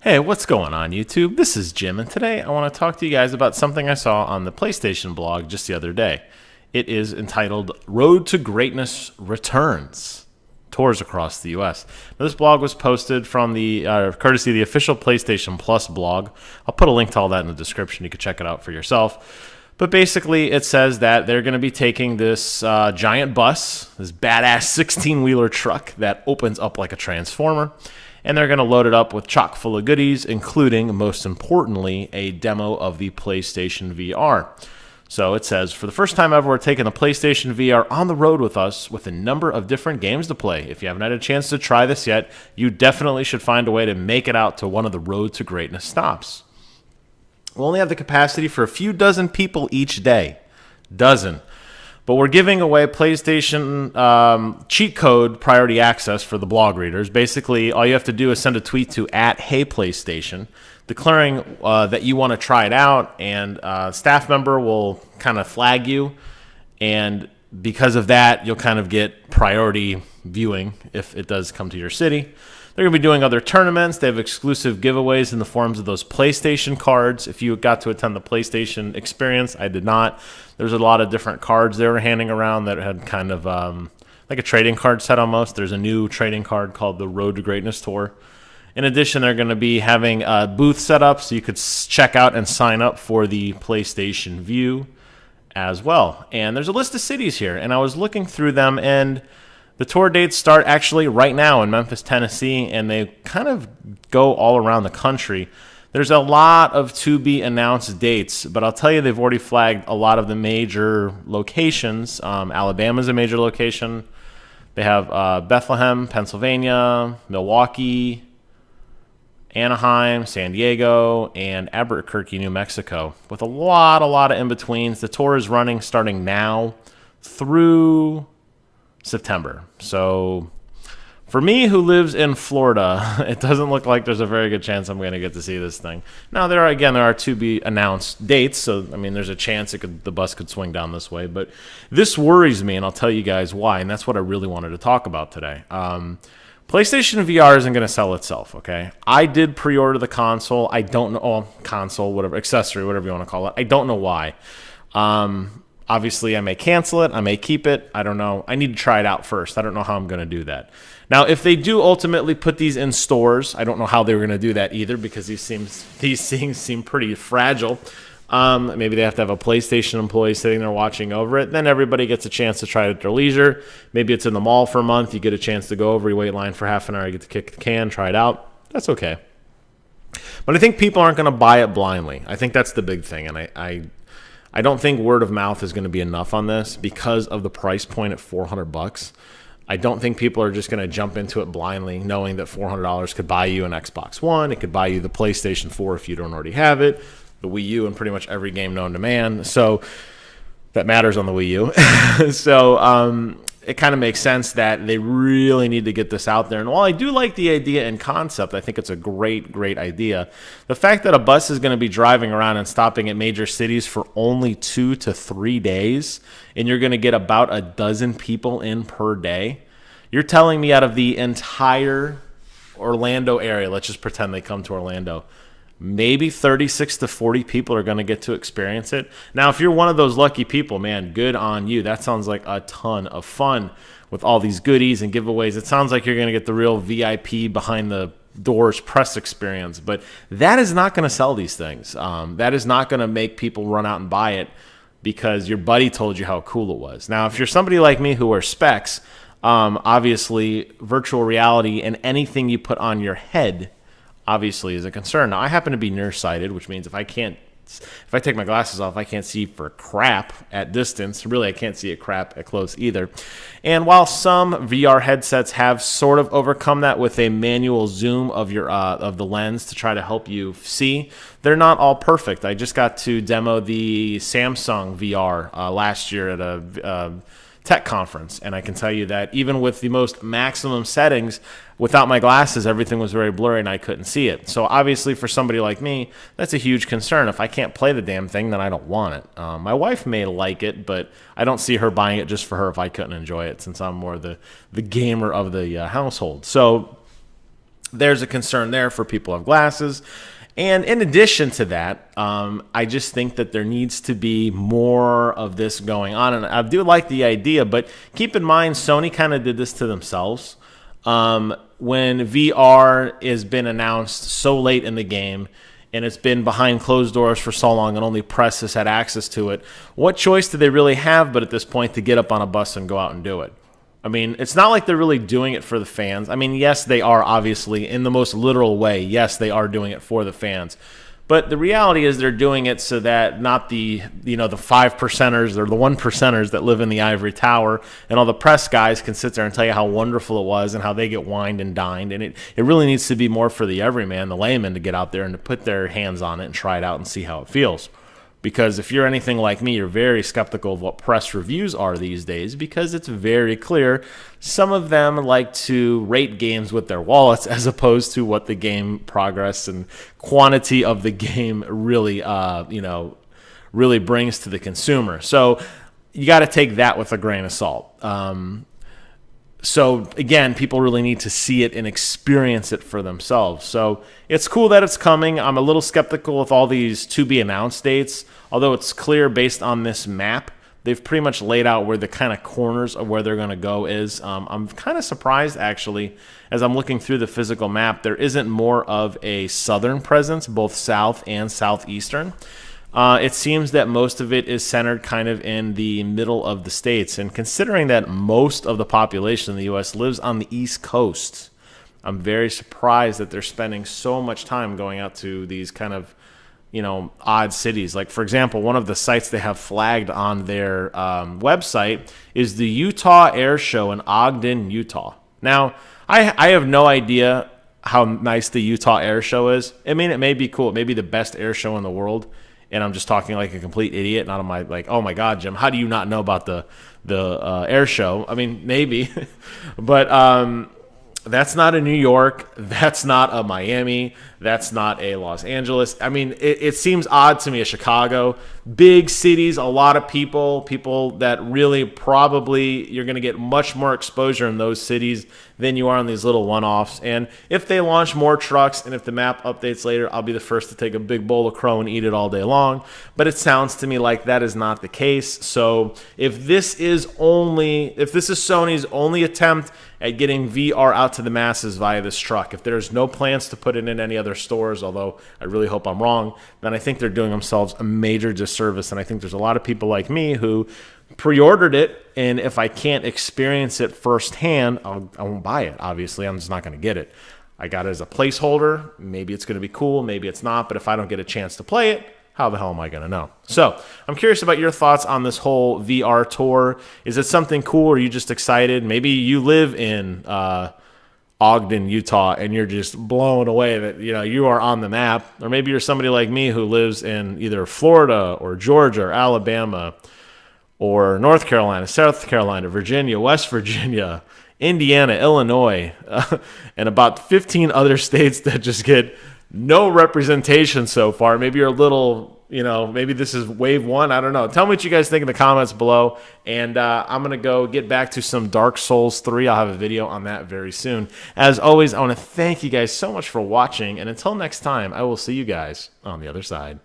Hey, what's going on YouTube? This is Jim, and today I want to talk to you guys about something I saw on the PlayStation blog just the other day. It is entitled Road to Greatness Returns. Tours across the U.S. Now, this blog was posted from the courtesy of the official PlayStation Plus blog. I'll put a link to all that in the description. You can check it out for yourself. But basically, it says that they're going to be taking this giant bus, this badass 16-wheeler truck that opens up like a transformer, and they're going to load it up with chock full of goodies, including, most importantly, a demo of the PlayStation VR. So it says, for the first time ever, we're taking the PlayStation VR on the road with us with a number of different games to play. If you haven't had a chance to try this yet, you definitely should find a way to make it out to one of the Road to Greatness stops. We'll only have the capacity for a few dozen people each day. Dozen. But we're giving away PlayStation cheat code priority access for the blog readers. Basically, all you have to do is send a tweet to @HeyPlayStation, declaring that you want to try it out, and a staff member will kind of flag you. And because of that, you'll kind of get priority viewing if it does come to your city. They're going to be doing other tournaments. They have exclusive giveaways in the forms of those PlayStation cards. If you got to attend the PlayStation experience, I did not. There's a lot of different cards they were handing around that had kind of like a trading card set almost. There's a new trading card called the Road to Greatness Tour. In addition, they're going to be having a booth set up so you could check out and sign up for the PlayStation View as well. And there's a list of cities here, and I was looking through them, and the tour dates start actually right now in Memphis, Tennessee, and they kind of go all around the country. There's a lot of to-be-announced dates, but I'll tell you they've already flagged a lot of the major locations. Alabama's a major location. They have Bethlehem, Pennsylvania, Milwaukee, Anaheim, San Diego, and Albuquerque, New Mexico, with a lot of in-betweens. The tour is running starting now through September. So for me, who lives in Florida, it doesn't look like there's a very good chance I'm going to get to see this thing. Now, there are to be announced dates, so I mean, there's a chance the bus could swing down this way, but this worries me, and I'll tell you guys why, and that's what I really wanted to talk about today. PlayStation VR isn't going to sell itself, okay? I did pre-order the console. I don't know, console, whatever, accessory, whatever you want to call it. I don't know why. Obviously, I may cancel it. I may keep it. I don't know. I need to try it out first. I don't know how I'm going to do that. Now, if they do ultimately put these in stores, I don't know how they were going to do that either, because these things seem pretty fragile. Maybe they have to have a PlayStation employee sitting there watching over it. Then everybody gets a chance to try it at their leisure. Maybe it's in the mall for a month. You get a chance to go over, you wait in line for half an hour, you get to kick the can, try it out. That's okay. But I think people aren't going to buy it blindly. I think that's the big thing, and I don't think word of mouth is going to be enough on this because of the price point at $400. I don't think people are just going to jump into it blindly, knowing that $400 could buy you an Xbox One. It could buy you the PlayStation 4 if you don't already have it, the Wii U, and pretty much every game known to man. So that matters on the Wii U. So it kind of makes sense that they really need to get this out there. And while I do like the idea and concept, I think it's a great idea. The fact that a bus is going to be driving around and stopping at major cities for only 2 to 3 days, and you're going to get about a dozen people in per day, you're telling me out of the entire Orlando area, let's just pretend they come to Orlando, maybe 36 to 40 people are going to get to experience it. Now, if you're one of those lucky people, man, good on you. That sounds like a ton of fun with all these goodies and giveaways. It sounds like you're going to get the real VIP behind the doors press experience. But that is not going to sell these things. That is not going to make people run out and buy it because your buddy told you how cool it was. Now, if you're somebody like me who wears specs, obviously virtual reality and anything you put on your head obviously is a concern. Now, I happen to be nearsighted, which means if I take my glasses off, I can't see for crap at distance. Really, I can't see a crap at close either. And while some VR headsets have sort of overcome that with a manual zoom of the lens to try to help you see, they're not all perfect. I just got to demo the Samsung VR last year at a tech conference, and I can tell you that even with the most maximum settings, without my glasses, everything was very blurry and I couldn't see it. So obviously for somebody like me, that's a huge concern. If I can't play the damn thing, then I don't want it. My wife may like it, but I don't see her buying it just for her if I couldn't enjoy it, since I'm more the gamer of the household. So there's a concern there for people who have glasses. And in addition to that, I just think that there needs to be more of this going on. And I do like the idea, but keep in mind, Sony kind of did this to themselves. When VR has been announced so late in the game, and it's been behind closed doors for so long and only press has had access to it, what choice do they really have but at this point to get up on a bus and go out and do it? I mean, it's not like they're really doing it for the fans. I mean, yes, they are, obviously, in the most literal way. Yes, they are doing it for the fans. But the reality is they're doing it so that not the 5%ers or the 1%ers that live in the ivory tower and all the press guys can sit there and tell you how wonderful it was and how they get wined and dined. And it really needs to be more for the everyman, the layman, to get out there and to put their hands on it and try it out and see how it feels. Because if you're anything like me, you're very skeptical of what press reviews are these days, because it's very clear some of them like to rate games with their wallets as opposed to what the game progress and quantity of the game really, really brings to the consumer. So you got to take that with a grain of salt. So again, people really need to see it and experience it for themselves. So it's cool that it's coming. I'm a little skeptical with all these to be announced dates, although it's clear based on this map, they've pretty much laid out where the kind of corners of where they're going to go is. I'm kind of surprised, actually, as I'm looking through the physical map, there isn't more of a southern presence, both south and southeastern. It seems that most of it is centered kind of in the middle of the states. And considering that most of the population in the U.S. lives on the East Coast, I'm very surprised that they're spending so much time going out to these kind of, odd cities. Like, for example, one of the sites they have flagged on their website is the Utah Air Show in Ogden, Utah. Now, I have no idea how nice the Utah Air Show is. I mean, it may be cool. It may be the best air show in the world. And I'm just talking like a complete idiot, not on my oh my God, Jim, how do you not know about the air show? I mean, maybe, but that's not a New York, that's not a Miami, that's not a Los Angeles. I mean, it seems odd to me. A Chicago, big cities, a lot of people that really probably you're going to get much more exposure in those cities than you are on these little one-offs. And if they launch more trucks and if the map updates later, I'll be the first to take a big bowl of crow and eat it all day long. But it sounds to me like that is not the case. So if this is Sony's only attempt at getting VR out to the masses via this truck, if there's no plans to put it in any other stores, although I really hope I'm wrong, then I think they're doing themselves a major disservice. And I think there's a lot of people like me who pre-ordered it, and if I can't experience it firsthand, I won't buy it. Obviously, I'm just not going to get it. I got it as a placeholder. Maybe it's going to be cool, maybe it's not, but if I don't get a chance to play it, how the hell am I going to know? So I'm curious about your thoughts on this whole VR tour. Is it something cool, or are you just excited? Maybe you live in Ogden, Utah, and you're just blown away that you are on the map. Or maybe you're somebody like me who lives in either Florida or Georgia or Alabama or North Carolina, South Carolina, Virginia, West Virginia, Indiana, Illinois, and about 15 other states that just get no representation so far. Maybe you're a little, maybe this is wave one. I don't know. Tell me what you guys think in the comments below. And I'm going to go get back to some Dark Souls 3. I'll have a video on that very soon. As always, I want to thank you guys so much for watching. And until next time, I will see you guys on the other side.